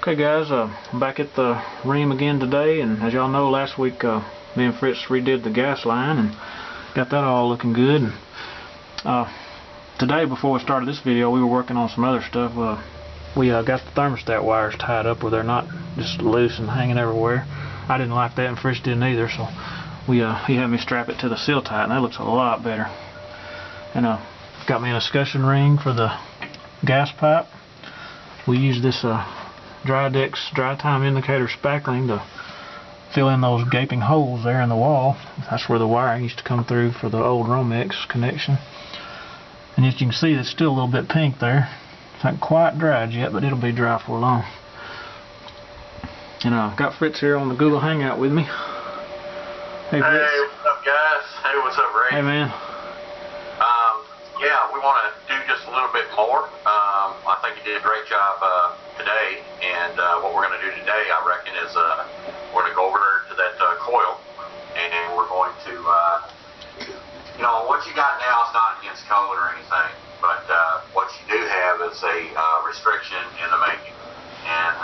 Okay guys, I'm back at the Rheem again today, and as y'all know, last week me and Fritz redid the gas line and got that all looking good. And, today, before we started this video, we were working on some other stuff. We got the thermostat wires tied up where they're not just loose and hanging everywhere. I didn't like that, and Fritz didn't either, so he had me strap it to the seal tie, and that looks a lot better. And got me an escutcheon ring for the gas pipe. We use this Drydex dry time indicator spackling to fill in those gaping holes there in the wall. That's where the wiring used to come through for the old Romex connection. And as you can see, it's still a little bit pink there. It's not quite dried yet, but it'll be dry for long. And I've got Fritz here on the Google Hangout with me. Hey Fritz. Hey, what's up guys? Hey, what's up Ray? Hey man. Yeah, we want to do just a little bit more. I think you did a great job today, and what we're going to do today, I reckon, is we're going to go over to that coil, and we're going to, you know, what you got now is not against code or anything, but what you do have is a restriction in the making. And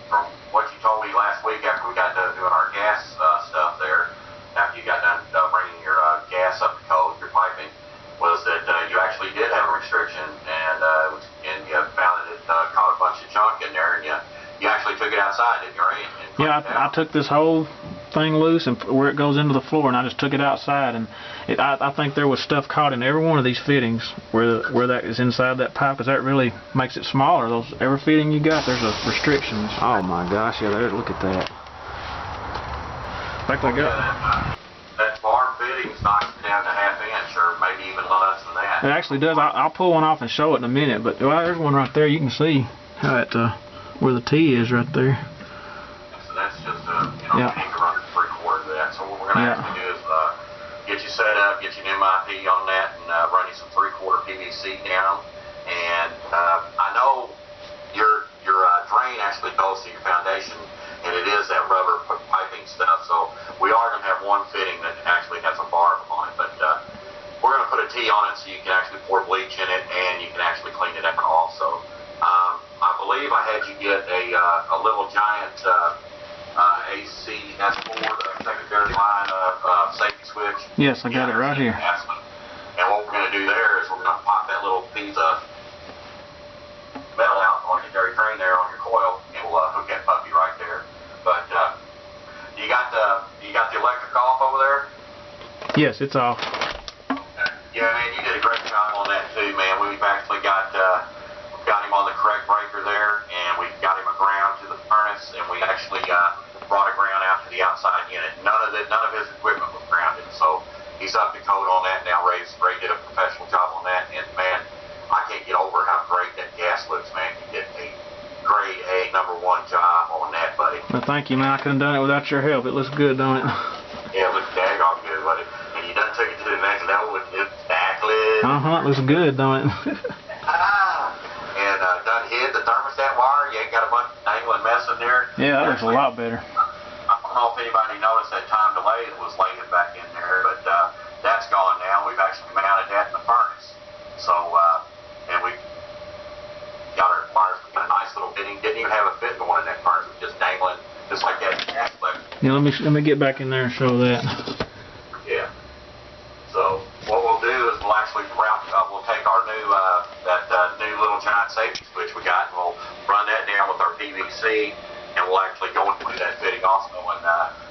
from what you told me last week after we got done doing our gas stuff there, after you got done bringing your gas up to code, your piping, was that you actually did have a restriction, and you found that it caught a bunch of junk in there, and you actually took it outside, didn't you, Ray? Yeah, I took this whole thing loose and where it goes into the floor, and I just took it outside, and I think there was stuff caught in every one of these fittings where that is inside that pipe, because that really makes it smaller. Every fitting you got, there's a restriction. Oh my gosh, yeah, look at that. In fact, I got that bar fitting's knocked down to ½ inch, or maybe even less than that. It actually does. I'll pull one off and show it in a minute, but well, there's one right there. You can see how it where the T is right there. So that's just you know, we need to run 3/4 of that. So what we're going to actually do is get you set up, get you an MIP on that, and run you some 3/4 PVC down. And I know your drain actually goes to your foundation, and it is that rubber piping stuff. So we are going to have one fitting that actually has a barb on it, but we're going to put a T on it so you can actually pour bleach in it, and you can actually clean it out also. I believe I had you get a little giant AC S4 secondary line safety switch. Yes, I got it right here. And what we're going to do there is we're going to pop that little piece of metal out on your drain there on your coil, and we'll hook that puppy right there. But you got the electric off over there? Yes, it's off. Yeah, man, you did a great job on that too, man. We've actually got him on the correct breaker there, and we've got him a ground to the furnace, and we actually brought a ground out to the outside unit. None of his equipment was grounded, so he's up to code on that now. Ray did a professional job on that, and man, I can't get over how great that gas looks, man. You did a grade A #1 job on that, buddy. Well, thank you, man. I couldn't have done it without your help. It looks good, don't it? Yeah, it looks daggone good, buddy. And you done took it to the next level with it backlit. It looks good, don't it? And done hid the thermostat wire. You ain't got a bunch of dangling mess in there. Yeah, that looks a lot better. I don't know if anybody noticed that time delay that was laying back in there, but that's gone now. We've actually mounted that in the furnace. So, and we got our wires with a nice little fitting. Didn't even have a fit going in that furnace. It was just dangling, just like that gas flex. Yeah, let me get back in there and show that. Yeah. So what we'll do is we'll actually we'll take our new new little giant safety switch we got, and we'll run that down with our PVC, and we'll actually go into that fitting also, and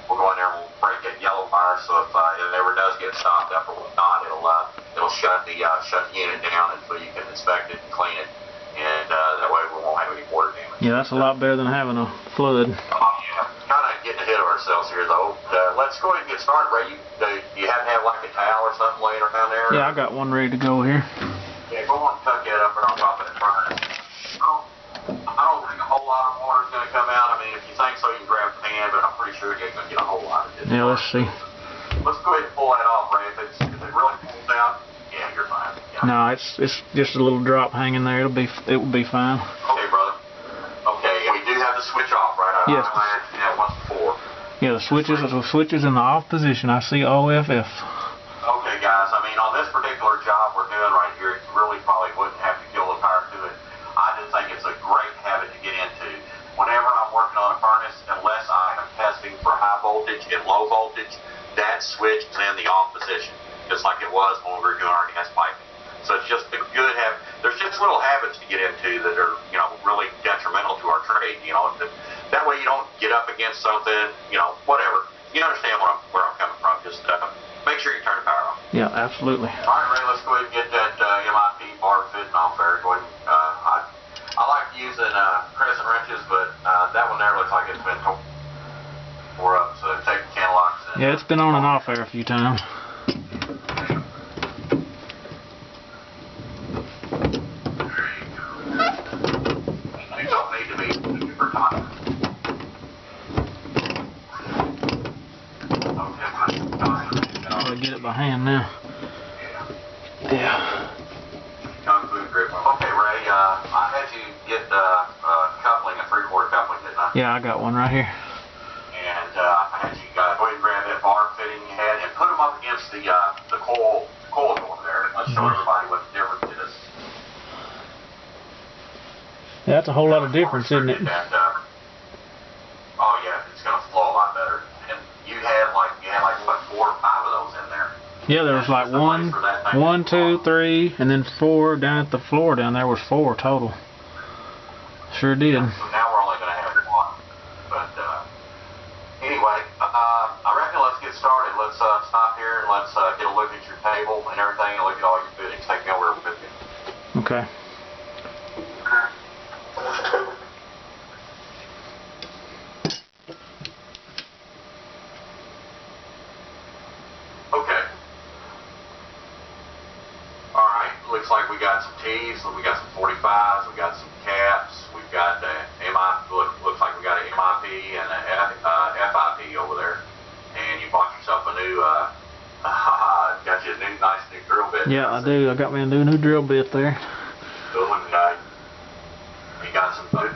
we'll go in there and we'll break that yellow wire, so if it ever does get stopped up or whatnot, it'll shut the unit down until you can inspect it and clean it, and that way we won't have any water damage. Yeah, that's a lot better than having a flood. Yeah, kind of getting ahead of ourselves here though. Let's go ahead and get started, Ray. You happen to have like a towel or something laying around there? Yeah, I got one ready to go here. Yeah, go on and tuck that up and I'll drop it in front of it. I don't think a whole lot of water is going to come out. I mean, if you think so, you can grab a pan, but I'm pretty sure you ain't going to get a whole lot of it. Yeah, let's see. Let's go ahead and pull that off, Ray. If it really pulls out, yeah, you're fine. Yeah. No, it's just a little drop hanging there. It will be fine. Okay, brother. Okay, we do have the switch off, right? Yes. I had once before. Yeah, the switch is in the off position. I see OFF. Okay, guys. I mean, on this particular job we're doing right here, you really probably wouldn't have to kill the power to it. I just think it's a great habit to get into. Whenever I voltage and low voltage, that switch is in the off position, just like it was when we were doing our gas piping. So it's just a good habit. There's just little habits to get into that are, you know, really detrimental to our trade. You know, that way you don't get up against something, you know, whatever. You understand where I'm coming from. Just make sure you turn the power on. Yeah, absolutely. All right, Ray, let's go ahead and get that MIP bar fitting off there. Go ahead. I like using crescent wrenches, but that one there looks like it's been tore up. So take the can locks. Yeah, it's been on and off there a few times. Get it by hand now. Yeah. Okay, Ray, I had you get coupling, a 3/4 coupling, didn't I? Yeah, I got one right here. And I had you go ahead and grab that bar fitting you had and put them up against the coil over there. Let's show everybody what the difference is. Yeah, that's a whole lot of difference, isn't it? Oh yeah, it's going to flow a lot better. And you had like what, 4 or 5 of those in there. Yeah, there was like 1, 2, 3, and then 4 down at the floor. Down there was 4 total. Sure did. So now we're only going to have 1. But anyway, I reckon let's get started. Let's stop here and let's get a look at your table and everything, and look at all your fittings. Take me over with you. Okay. Looks like we got some T's, we got some 45s, we got some caps, we've got looks like we got an MIP and a FIP over there. And you bought yourself a new, got you a nice new drill bit. Yeah, I do. I got me a new drill bit there. Good one, guy. You got some food.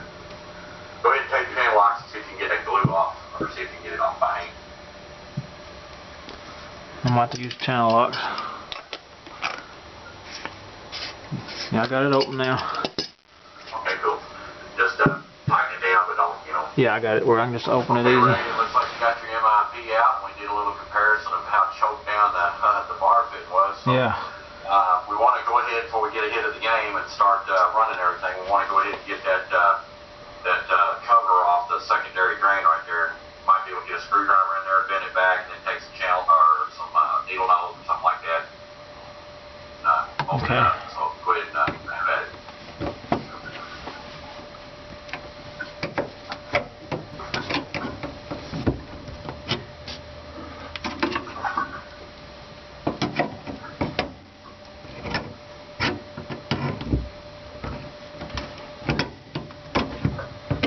Go ahead and take your hand locks and see if you can get that glue off, or see if you can get it off by hand. I might have to use channel locks. Yeah, I got it open now. Okay, cool. Just tighten it down, but don't, you know. Yeah, I got it where I can just open it easy. Ray, it looks like you got your MIP out, and we did a little comparison of how choked down the bar fit was. So, yeah. We want to go ahead, before we get ahead of the game and start running everything, we want to go ahead and get that cover off the secondary drain right there. Might be able to get a screwdriver in there, bend it back, and then take some channel or some needle nose or something like that. Okay. So go ahead and grab at it.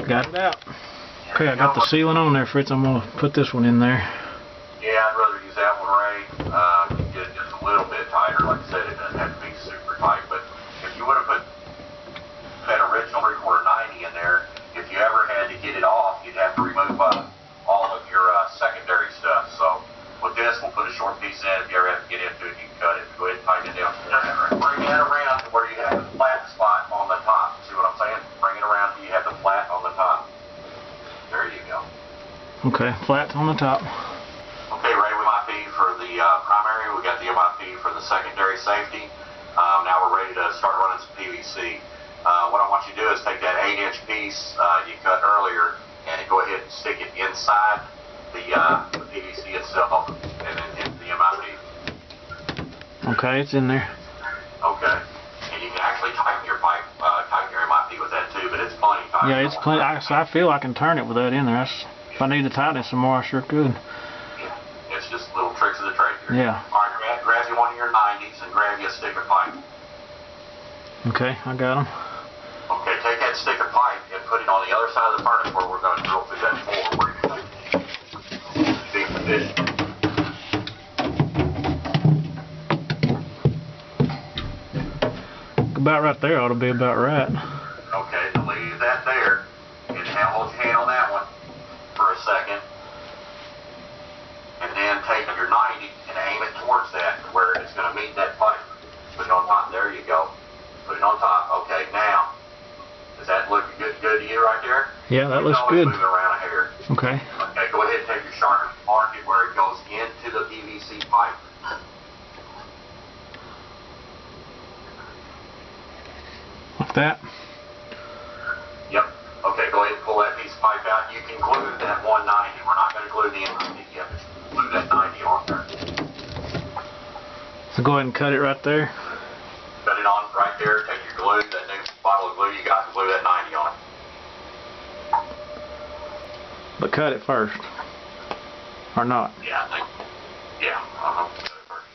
Got it out. Okay, I got the sealing on there, Fritz. I'm going to put this one in there. Yeah, I'd rather use that one, Ray. You get it just a little bit tighter. Like I said, it doesn't have to be super tight, but if you would have put that original 3/4 90 in there, if you ever had to get it off, you'd have to remove all of your secondary stuff. So with this, we'll put a short piece in. If you ever have to get into it, you can cut it. Go ahead and tighten it down. Bring it around to where you have the flat spot on the top. See what I'm saying? Bring it around till you have the flat on the top. There you go. Okay, flat on the top. Okay, Ray, we might be for the primary. We got the MIP for the secondary safety. Now we're ready to start running some PVC. What I want you to do is take that 8-inch piece you cut earlier and go ahead and stick it inside the PVC itself and then into the MIP. Okay, it's in there. Okay. And you can actually tighten your pipe, tighten your MIP with that too, but it's plenty tight. Yeah, it's plenty. I feel I can turn it with that in there. If I need to tighten it some more, I sure could. It's just little tricks of the trade here. Yeah. All right, grab you one of your 90s and grab you a stick of pipe. Okay, I got them. Okay, take that stick of pipe and put it on the other side of the furnace where we're going to drill through that floor where you're going to deep position. About right there ought to be about right. Okay, so leave that there and hold your hand on that one for a second. And then take your 90 and aim it towards that where it's going to meet that pipe. Put it on top. There you go. Put it on top. Okay, now, does that look good to you right there? Yeah, that looks good. Move it around a hair. Okay. Okay, go ahead and take your sharp mark PVC pipe. Like that? Yep. Okay, go ahead and pull that piece of pipe out. You can glue that 190. We're not going to glue the MIP yet. Just glue that 90 on there. So go ahead and cut it right there. Cut it on right there. Take your glue, that new bottle of glue you got, and glue that 90 on it. But cut it first. Or not. Yeah, I think. Yeah, cut it first.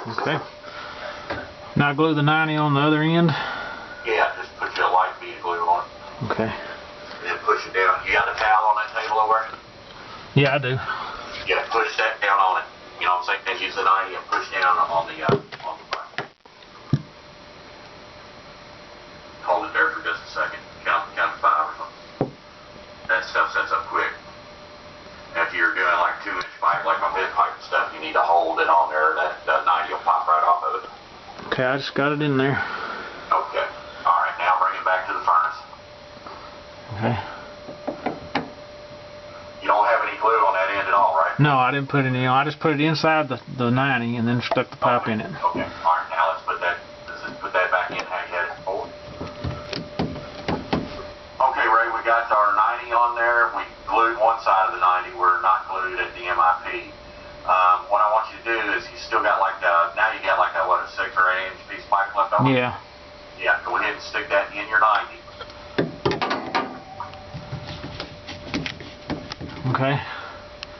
Okay. Now glue the 90 on the other end. Yeah, just put your light bead of glue on it. Okay. And then push it down. You got a towel on that table over there? Yeah, I do. Yeah, push that down on it. You know what I'm saying? Use the 90 and push down on the front. Hold it there for just a second. Count to 5 or something. That stuff sets up quick. And if you're doing like 2-inch pipe, like my big pipe and stuff, you need to hold it on there. That 90 will pop right off of it. Okay, I just got it in there. Okay. Alright, now bring it back to the furnace. Okay. You don't have any glue on that end at all, right? No, I didn't put any on. I just put it inside the 90 and then stuck the pipe in it. Okay. Alright, now let's put that back in how you had it before. Okay, Ray, we got our 90 on there. We glued one side of the 90. We're not glued at the MIP. What I want you to do is you still got like now you got like a 6 or 8 inch piece of pipe left over? Yeah. Yeah, go ahead and stick that in your 90. Okay.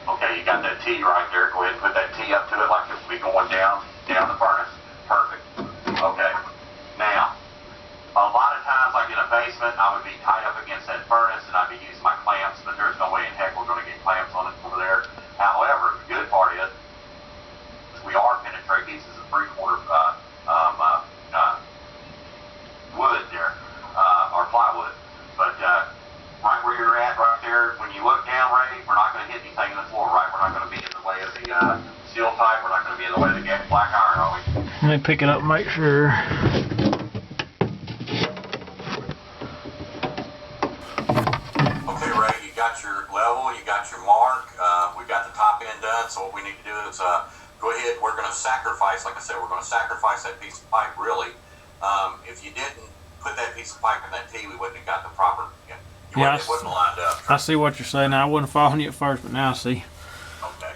Okay, you got that T right there. Go ahead and put that T up to it like it would be going down the furnace. Perfect. Okay. Now, a lot of times like in a basement, I would be tied up against that furnace and I'd be using my clamps, but there's no way in heck we're going to get clamps on it over there. However, the good part is we are penetrating pieces of 3/4 wood there, or plywood. But right where you're at, right there, when you look down, Ray, we're not going to hit anything in the floor, right? We're not going to be in the way of the steel pipe. We're not going to be in the way of the black iron, are we? Let me pick it up and make sure. Okay, Ray, you got your level, you got your mark, we got the top end done, so what we need to do is go ahead, we're going to sacrifice, like I said, we're going to sacrifice that piece of pipe, really. If you didn't put that piece of pipe in that T, we wouldn't have got the proper, it wouldn't have lined up. I see what you're saying. Now, I wasn't following you at first, but now I see. Okay,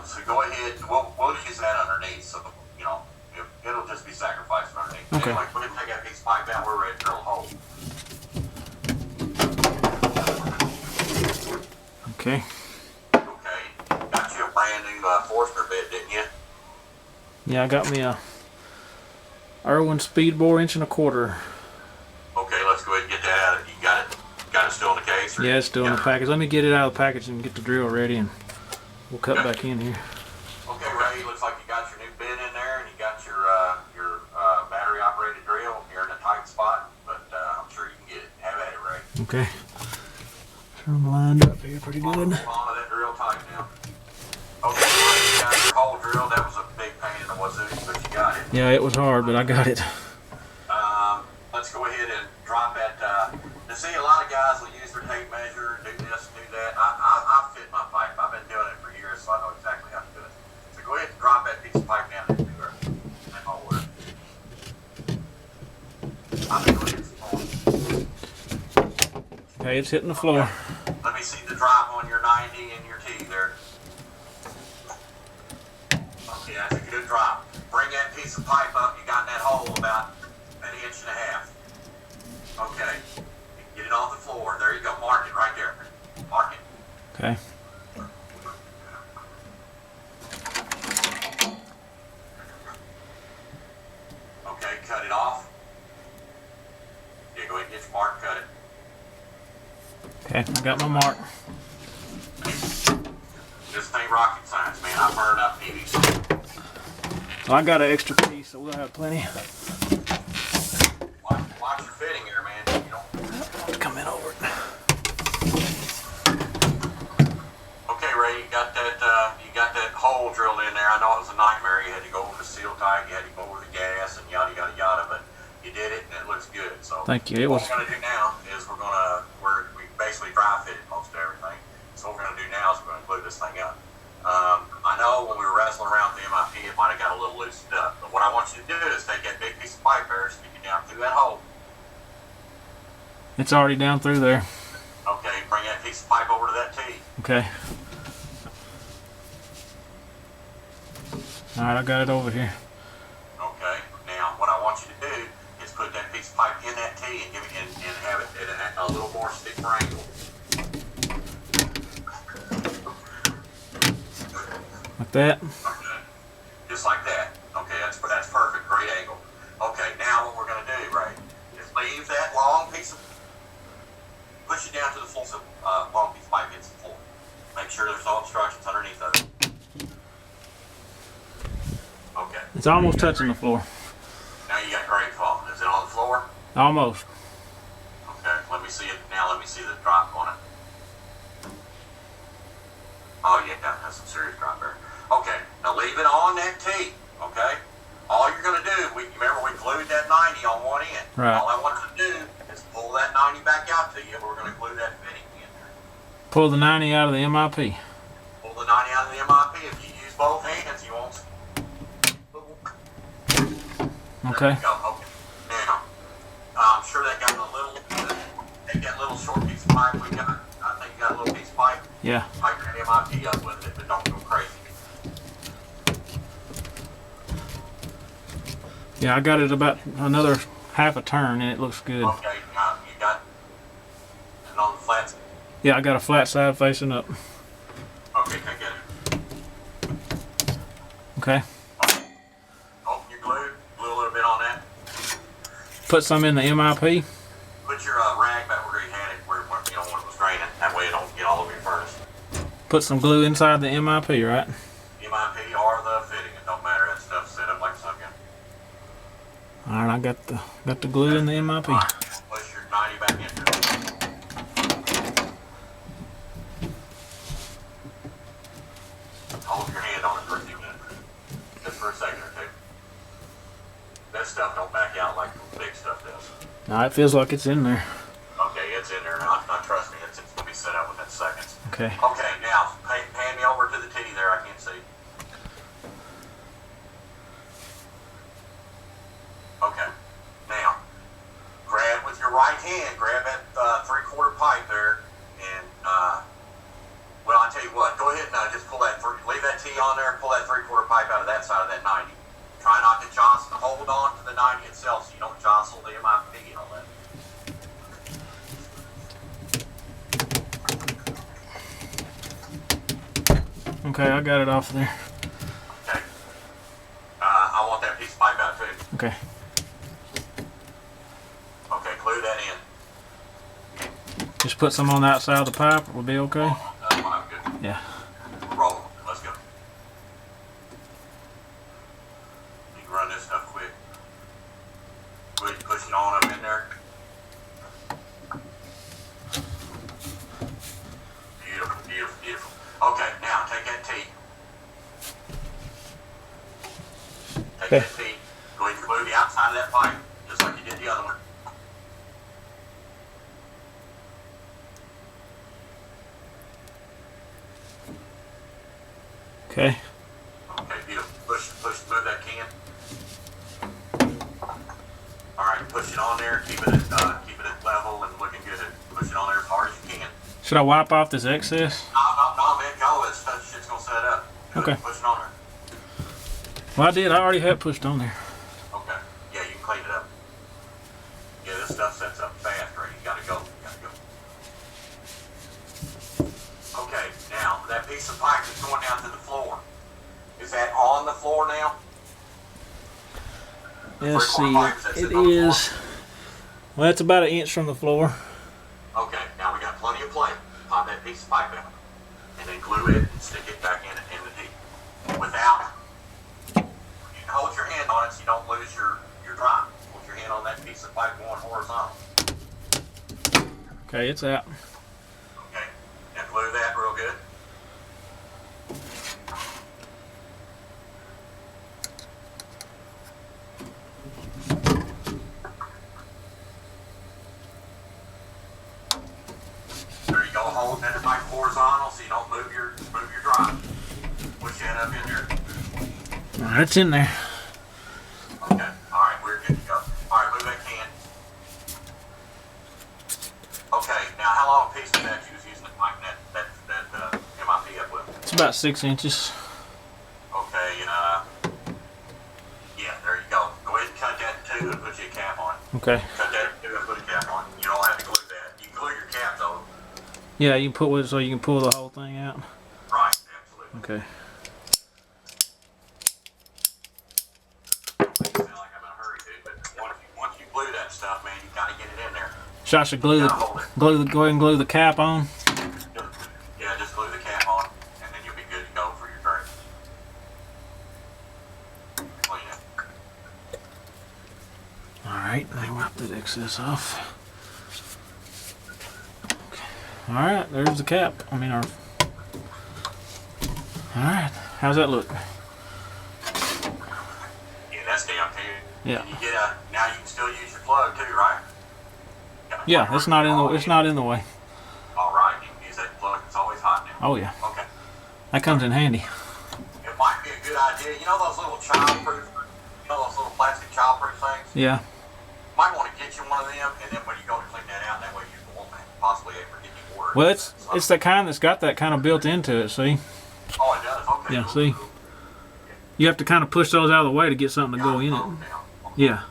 so go ahead, we'll use that underneath, so, you know, it'll just be sacrificed underneath. Okay. Anyway, we're going to take that piece of pipe out, we're ready to drill a hole. Okay. Okay, got you a brand new Forstner bit, didn't you? Yeah, I got me a Irwin speed bore 1 1/4 inch. Okay, let's go ahead and get that out. You got it still in the case? Or Yeah, it's still in the package. Let me get it out of the package and get the drill ready, and we'll cut Okay. back in here. Okay, Ray, looks like you got your new bit in there, and you got your battery operated drill. You're in a tight spot, but I'm sure you can get it. Have at it, Ray. Okay. I'm lined up here pretty good. Follow that drill tight now. Okay, Ray, you got your hole drill. That was a big pain in the wazoo, but you got it. Yeah, it was hard, but I got it. Let's go ahead and drop that. You see, a lot of guys will use their tape measure, do this, do that. I fit my pipe. I've been doing it for years, so I know exactly how to do it. So go ahead and drop that piece of pipe down into that hole there. I'm going to hit the floor. Okay, it's hitting the floor. Let me see the drop on your 90 and your T there. Okay, that's a good drop. Bring that piece of pipe up. You got in that hole about 1.5 inches. Okay. Get it off the floor. There you go. Mark it right there. Mark it. Okay. Okay, cut it off. Yeah, go ahead and get your mark, cut it. Okay, I got my mark. This ain't rocket science, man. I burned up PVC. Well, I got an extra piece, so we'll have plenty. Watch your fitting here, man. You don't... Come in over it. Okay, Ray, you got that hole drilled in there. I know it was a nightmare. You had to go over the seal tight, you had to go over the gas, and yada yada yada. But you did it, and it looks good. So thank you. What we're going to do now is we basically dry fitted most of everything. So what we're going to do now is we're going to glue this thing up. I know when we were wrestling around with the MIP, it might have got a little loosened up. But what I want you to do is take that big piece of pipe there, stick it down through that hole. It's already down through there. Okay, bring that piece of pipe over to that T. Okay. Alright, I got it over here. Okay, now what I want you to do is put that piece of pipe in that T and have it at a little more stiffer angle. Like that? Okay, just like that. Okay, that's perfect, great angle. Okay, now what we're going to do, right, is leave that long piece of, push it down to the floor so long piece of pipe hits the floor. Make sure there's no obstructions underneath of it. Okay. It's almost touching the floor. Now you got grade fall. Is it on the floor? Almost. Okay, let me see it. Now let me see the drop on it. Oh yeah, that's some serious drop there. Okay, now leave it on that T, okay? All you're going to do, remember we glued that 90 on one end. Right. All I want you to do is pull that 90 back out to you, but we're going to glue that fitting in there. Pull the 90 out of the MIP. Pull the 90 out of the MIP. If you use both hands, you won't. Okay. There you go. Okay. Now, I'm sure that got a little, take that little short piece of pipe we got. I think you got a little piece of pipe. Yeah. Pipe your MIP up with it, but don't go crazy. Yeah, I got it about another half a turn and it looks good. Okay, you got it on the flats. Yeah, I got a flat side facing up. Okay, can I get it? Okay. Oh, you glued? Glue a little bit on that. Put some in the MIP. Put your rag back where you had it, where when it was draining. That way it don't get all over your furnace. Put some glue inside the MIP, right? MIP or the fitting, it don't matter. That stuff's set up like a sunken. Alright, I got the glue in the MIP. Right, push your 90 back into it. Hold your hand on it for a few minutes. Just for a second or two. That stuff don't back out like the big stuff does. Now it feels like it's in there. Okay, it's in there. Now trust me, it's going to be set up within seconds. Okay. Okay, now pan me over to the T there. I can't see. Okay. Now, grab with your right hand. Grab that 3/4 pipe there, and well, I tell you what. Go ahead and just pull that. Leave that T on there. Pull that 3/4 pipe out of that side of that 90. Try not to jostle. Hold on to the 90 itself, so you don't jostle the MIP and all that. Okay, I got it off there. Okay. I want that piece of pipe out too. Okay. Okay, glue that in. Just put some on the outside of the pipe. It will be okay. That's fine, good. Yeah. Roll. Let's go. You can run this stuff quick. Go ahead and push it on up in there. Beautiful, beautiful, beautiful. Okay, now take that T. Take Okay. that T. Go ahead and glue the outside of that pipe, just like you did the other one. Okay. Okay, beautiful. Push, move that can. All right, push it on there. Keep it at level and looking good. Push it on there as hard as you can. Should I wipe off this excess? No, man, go. That shit's gonna set up. Okay. Push it on there. Well, I did. I already had pushed on there. Okay. Yeah, you can clean it up. Yeah, this stuff sets up fast, right? You gotta go. Okay, now that piece of pipe is going down to the floor. Is that on the floor now? Let's see. Pipe, is that It sitting on the floor? is. Well, it's about 1 inch from the floor. Okay, now we got plenty of play. Pop that piece of pipe out, and then glue it and stick it back in the T. Without, you can hold your hand on it so you don't lose your drop. Hold your hand on that piece of pipe going horizontal. Okay, it's out. Okay, now glue that real good. panel so you don't move your drive. Push that up in there. All right, it's in there. Okay. All right, we're good to go. All right, move that can. Okay. Now, how long a piece of that you was using like that MIP up with? It's about 6 inches. Okay. Yeah, there you go. Go ahead and cut that in two and put your cap on it. Okay. Cut that in two and put a cap on it. You don't have to glue that. You can glue your cap though. Yeah, you can put it so you can pull the whole thing out. Right. Absolutely. Okay. Sound like I'm in a hurry, dude, but once you glue that stuff, man, you gotta get it in there. So I should go ahead and glue the cap on. Yeah, just glue the cap on, and then you'll be good to go for your turn. Clean it. All right, now wipe that excess off. Okay. All right, there's the cap. All right, how's that look? Yeah, that's damn good. Yeah. And you get now you can still use your plug too, right? Yeah, it's not in the way. All right, you can use that plug. It's always hot now. Oh yeah. Okay. That comes in handy. It might be a good idea. You know those little those little plastic childproof things? Yeah. Might want to get you one of them, and then when you go to clean that out, that way you won't possibly ever get any water. Well, it's that kind that's got that kind of built into it. See? Oh, it does. Okay. Yeah. Cool, See? cool. You have to kind of push those out of the way to get something to go in it. Yeah.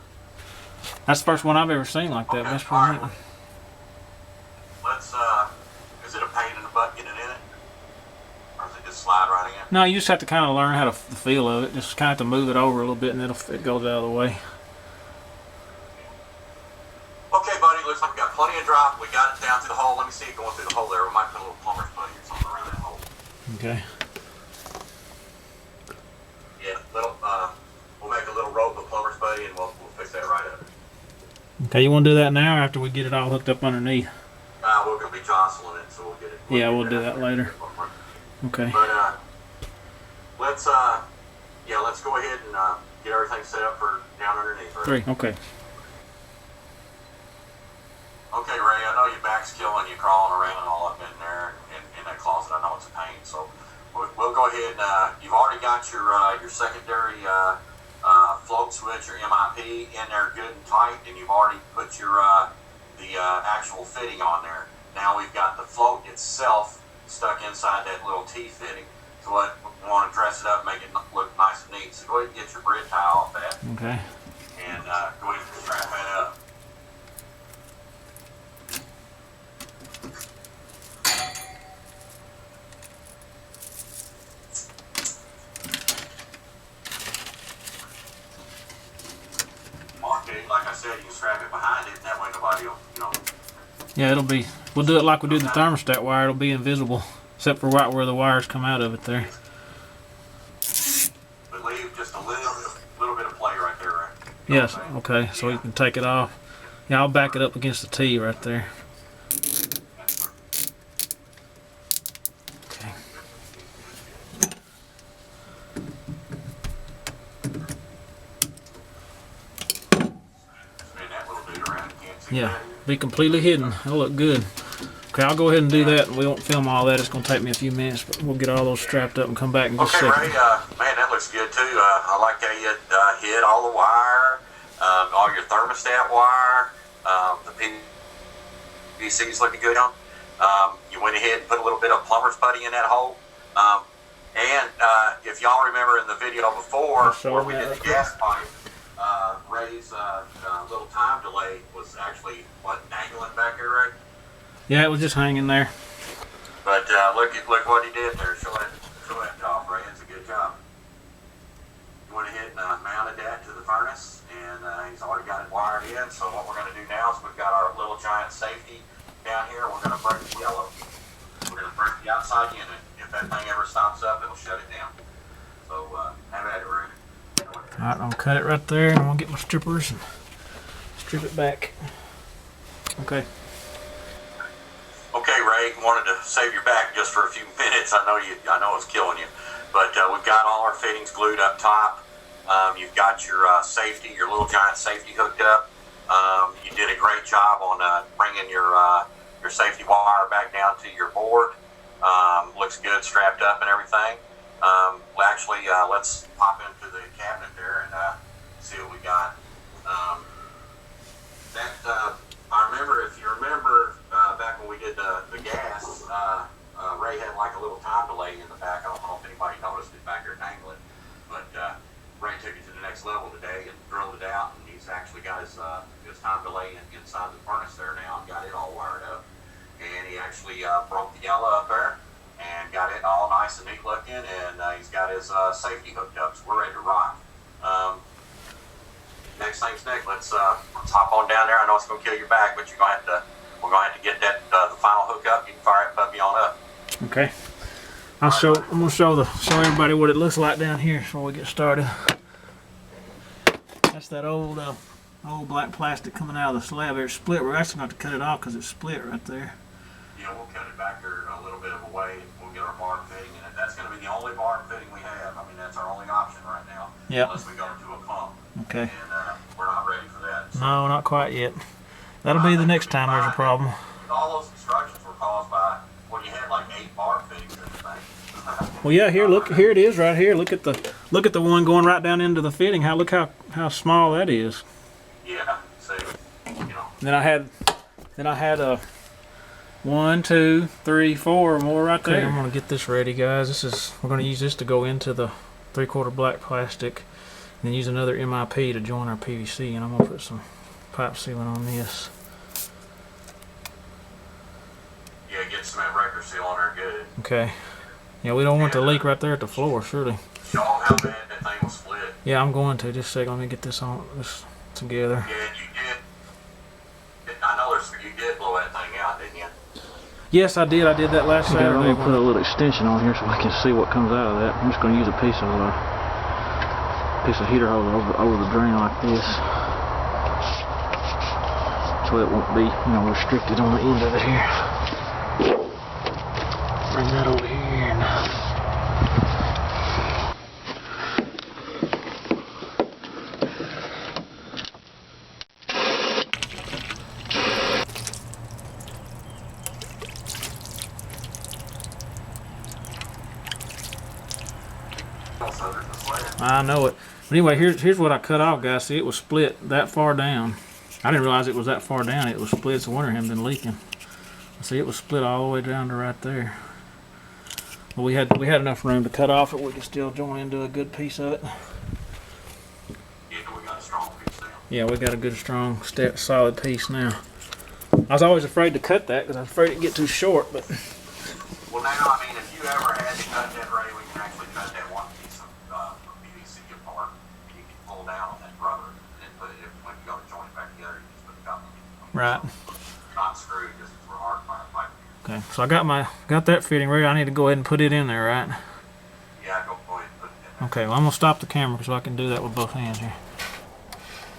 That's the first one I've ever seen like that. Okay, That's pretty neat. Let's, is it a pain in the butt getting it in it? Or does it just slide right in? No, you just have to kind of learn how to the feel of it. Just kind of have to move it over a little bit, and it goes out of the way. Okay, buddy, looks like we got plenty of drop. We got it down to the hole. Let me see it going through the hole there. We might put a little plumber's putty or something around that hole. Okay. Yeah, we'll make a little rope of plumber's putty, and we'll fix that right up. Okay, you want to do that now or after we get it all hooked up underneath? We're going to be jostling it, so we'll get it. We'll do that later. Okay. But let's go ahead and get everything set up for down underneath. Right? 3. Okay. Okay, Ray, I know your back's killing you crawling around all up in there in that closet. I know it's a pain, so we'll go ahead and you've already got your secondary float switch or MIP in there good and tight, and you've already put your the actual fitting on there. Now we've got the float itself stuck inside that little T fitting. So we want to dress it up, make it look nice and neat. So go ahead and get your grid tie off that. Okay. And go ahead and strap that up. Like I said, you can strap it behind it, and that way nobody will, Yeah, we'll do it like we did the thermostat wire. It'll be invisible, except for right where the wires come out of it there. But leave just a little bit of play right there, right? Yes, okay, so you can take it off. Yeah, I'll back it up against the T right there. Okay. Yeah, be completely hidden. That'll look good. Okay, I'll go ahead and do that, and we won't film all that. It's going to take me a few minutes, but we'll get all those strapped up and come back in just a second. Okay, Ray, man, that looks good too. I like how you hid all the wire, all your thermostat wire, the PVC's looking good on. You went ahead and put a little bit of plumber's putty in that hole. And if y'all remember in the video before where we did the gas pipe, Ray's little time delay was actually, dangling back here, Ray? Yeah, it was just hanging there. But look what he did there. Show that job, Ray. It's a good job. He went ahead and mounted that to the furnace, and he's already got it wired in. So what we're going to do now is we've got our little giant safety down here. We're going to break the yellow. We're going to break the outside unit. If that thing ever stops up, it'll shut it down. So have at it, Ray. Alright, I'll cut it right there, and I'll get my strippers and strip it back. Okay. Okay, Ray, wanted to save your back just for a few minutes. I know it's killing you, but we've got all our fittings glued up top. You've got your safety, your little giant safety hooked up. You did a great job on bringing your safety wire back down to your board. Looks good, strapped up and everything. Well, actually, let's pop into the cabinet there and see what we got. I remember, if you remember, back when we did the gas, Ray had like a little time delay in the back. I don't know if anybody noticed it back there at Anglet, but Ray took it to the next level today and drilled it out, and he's actually got his time delay inside the furnace there now and got it all wired up. And he actually broke the yellow up there and got it all nice and neat looking, and he's got his safety hooked up, so we're ready to rock. Next thing's next. Let's hop on down there. I know it's gonna kill your back, but we're gonna have to get that the final hook up. You can fire that puppy on up. Okay. I'm gonna show everybody what it looks like down here before we get started. That's that old black plastic coming out of the slab. It's split. We're actually going to have to cut it off because it's split right there. Yeah, we'll cut it back there a little bit of a way. We'll get our bar fitting in it. That's going to be the only bar fitting we have. I mean, that's our only option right now. Yep. Unless we go to a pump. Okay. And we're not ready for that. So, no, not quite yet. That'll be the next time there's a problem. All those obstructions were caused by when you had like 8 bar fittings in the thing. Well, yeah. Here, look. Here it is, right here. Look at the one going right down into the fitting. Look how small that is. Yeah. See, you know. Then I had a 1, 2, 3, 4 more right there. I'm gonna get this ready, guys. We're gonna use this to go into the 3/4 black plastic, and then use another MIP to join our PVC. And I'm gonna put some pipe sealing on this. Yeah, get some breaker seal on there good. Okay. Yeah, we don't want the leak right there at the floor, surely. Show them how bad that thing was split. Yeah, I'm going to. Just a second. Let me get this together. Yeah, you did. I know you did blow that thing out, didn't you? Yes, I did. I did that last Saturday. I'm going to put a little extension on here so I can see what comes out of that. I'm just going to use a piece of heater hose over the drain like this, so it won't be, restricted on the end of it here. Bring that over here and I know it. But anyway, here's what I cut off, guys. See, it was split that far down. I didn't realize it was that far down. It was split, so wonder hadn't been leaking. See, it was split all the way down to right there. But we had enough room to cut off it. We could still join into a good piece of it. Yeah, we got a strong piece now. Yeah, we got a good, strong, solid piece now. I was always afraid to cut that because I was afraid it'd get too short. But well, now I mean, if you ever had to cut that, Ray, we can actually cut that one piece of PVC apart, and you can pull down on that rubber and put it when you go to join it back together. You just put the couple. Right. Not screwed, just for hard pipe. Okay, so I got that fitting ready. I need to go ahead and put it in there, right? Yeah, go ahead and put it in there. Okay, well I'm gonna stop the camera so I can do that with both hands here.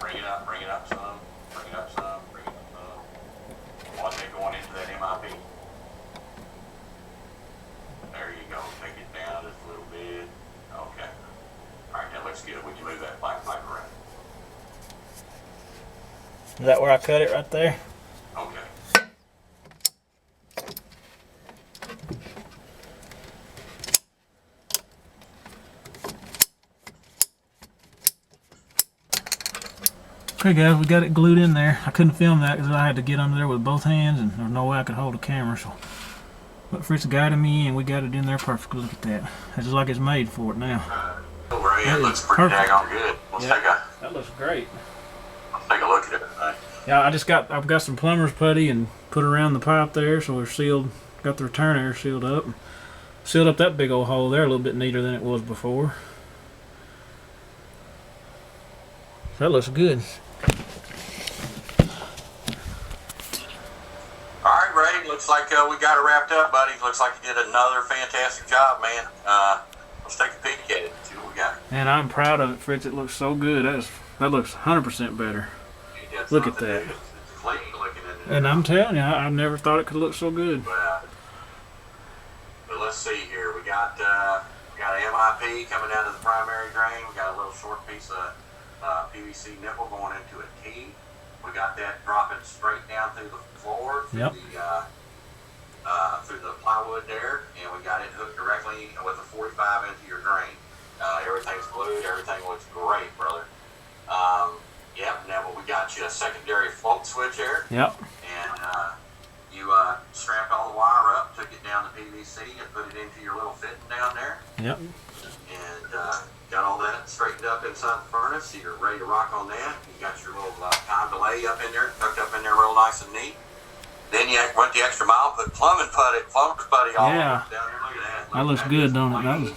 Bring it up some, bring it up some, bring it up some. Watch it going into that MIP. There you go. Take it down just a little bit. Okay. All right, that looks good. We can move that black pipe around. Is that where I cut it right there? Okay. Okay guys, we got it glued in there. I couldn't film that because I had to get under there with both hands and there was no way I could hold a camera. But Fritz guided me and we got it in there perfectly. Look at that. It's just like it's made for it now. It looks pretty daggone good. That looks great. Let's take a look at it. Yeah, I've got some plumber's putty and put around the pipe there so we're sealed. Got the return air sealed up. Sealed up that big old hole there a little bit neater than it was before. That looks good. Alright, Ray, looks like we got it wrapped up, buddy. Looks like you did another fantastic job, man. Let's take a peek at it, see what we got. And I'm proud of it, Fritz. It looks so good. That looks 100% better. Look at that. It's clean looking in it. And I'm telling you, I never thought it could look so good. But let's see here. We got an MIP coming down to the primary drain. We got a little short piece of PVC nipple going into a T. We got that dropping straight down through the floor, through Yep. the through the plywood there, and we got it hooked directly with a 45 into your drain. Everything's glued, everything looks great, brother. Yep, now but we got you a secondary float switch here. Yep. And you strapped all the wire up, took it down to PVC, and put it into your little fitting down there. Yep. And got all that straightened up inside the furnace, so you're ready to rock on that. You got your little time delay up in there, tucked up in there real nice and neat. Then you went the extra mile, put plumber's putty all down here. Look at that. That looks good, don't it? That was...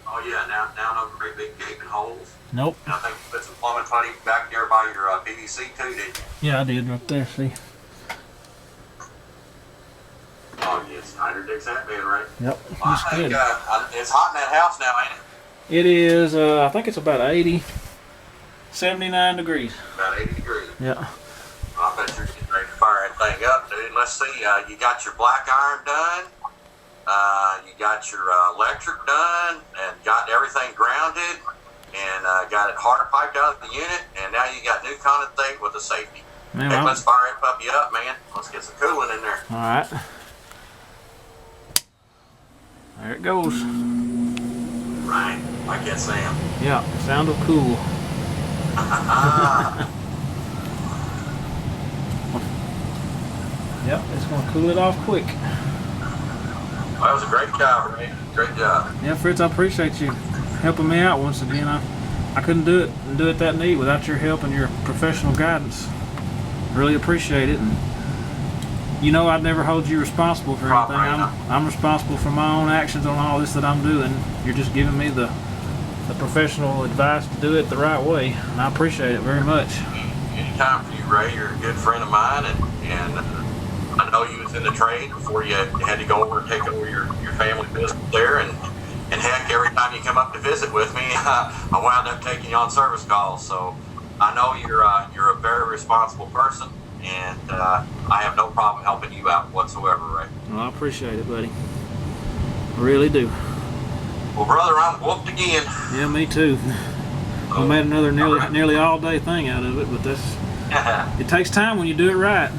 Oh yeah, now no great big gaping holes. Nope. And I think you put some plumbing putty back there by your PVC too, didn't you? Yeah, I did right there, see? Oh yeah, it's tighter dicks that man, right? Yep, Well, looks I think good. it's hot in that house now, ain't it? It is, I think it's about 79 degrees. About 80 degrees. Yeah. I bet you're getting ready to fire that thing up, dude. Let's see, you got your black iron done. You got your electric done and got everything grounded and got it hard piped out of the unit, and now you got new condensate with the safety. Man, Hey, let's fire that puppy up, man. Let's get some cooling in there. all right. There it goes. Right, like that Sam. Yeah, sound of cool. Yep, it's going to cool it off quick. Well, that was a great job, Ray. Great job. Yeah, Fritz, I appreciate you helping me out once again. I couldn't do it that neat without your help and your professional guidance. Really appreciate it. And you know I'd never hold you responsible for anything. I'm responsible for my own actions on all this that I'm doing. You're just giving me the professional advice to do it the right way, and I appreciate it very much. Anytime for you, Ray. You're a good friend of mine, and I know you was in the trade before you had to go over and take over your family business there, and heck, every time you come up to visit with me, I wound up taking you on service calls. So I know you're a very responsible person, and I have no problem helping you out whatsoever, Ray. Well, I appreciate it, buddy. I really do. Well, brother, I'm whooped again. Yeah, me too. We made another nearly all day thing out of it, but it takes time when you do it right.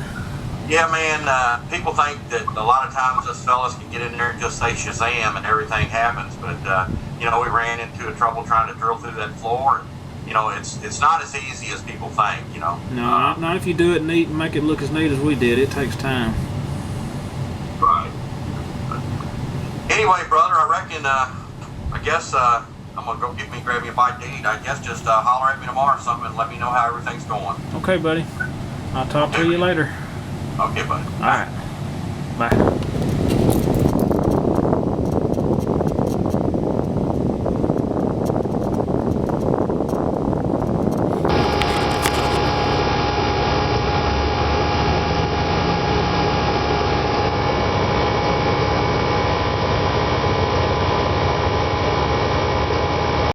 Yeah, man, people think that a lot of times us fellas can get in there and just say Shazam and everything happens, but you know, we ran into a trouble trying to drill through that floor, and you know, it's not as easy as people think, you know. No, not if you do it neat and make it look as neat as we did. It takes time. Right. Anyway, brother, I reckon, I guess I'm gonna go grab me a bite to eat. I guess just holler at me tomorrow or something and let me know how everything's going. Okay, buddy. I'll talk to you later. Okay, buddy. All right. Bye.